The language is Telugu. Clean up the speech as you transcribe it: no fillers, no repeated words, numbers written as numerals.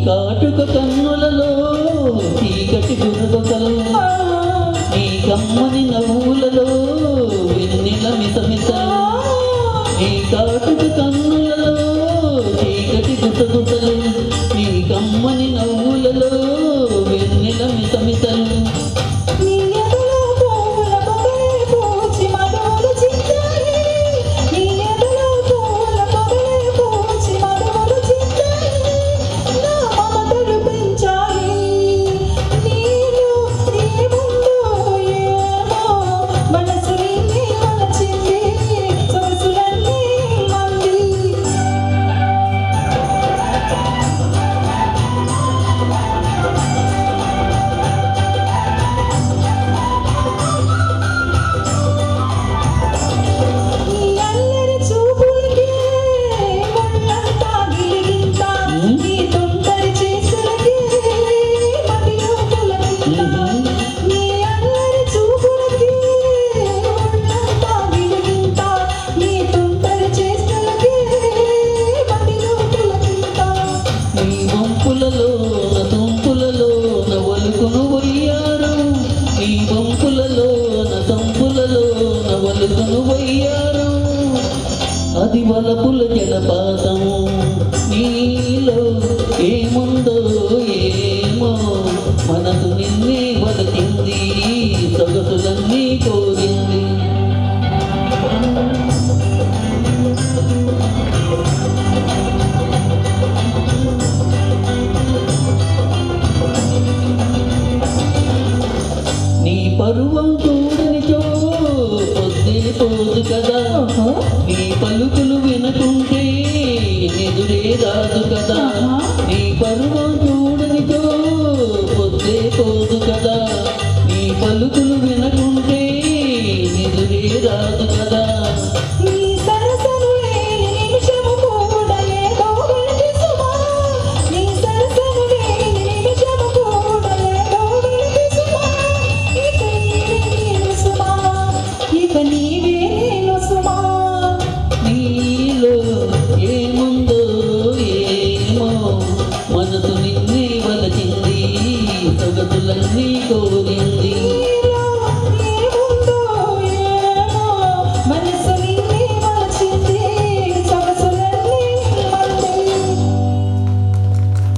కాటుక కన్నులలో చీకటి గురుగొకలు నీ కమ్మని నవ్వులలో వెన్నెల మిసమిసలు నీ కాటుక కన్నులలో చీకటి గుసగుసలు నీ కమ్మని నవ్వులలో వెన్నెల మిసమిసలు అది వలపుల జలపాతం నీలో ఏముందో ఏమో మనసు నిన్నే వలచింది సొగసులన్నీ కోరింది నీ పరువం చూడనిచో పొద్దే పోదు కదా నీ పలుకులు వినకుంటే నిదురే రాదు కదా నీ పరువం చూడనిచో పొద్దే పోదు కదా నీ పలుకులు వినకుంటే నిదురే రాదు కదా ఏముందో ఏమో మనసు నిన్నే వలచింది సొగసులన్నీ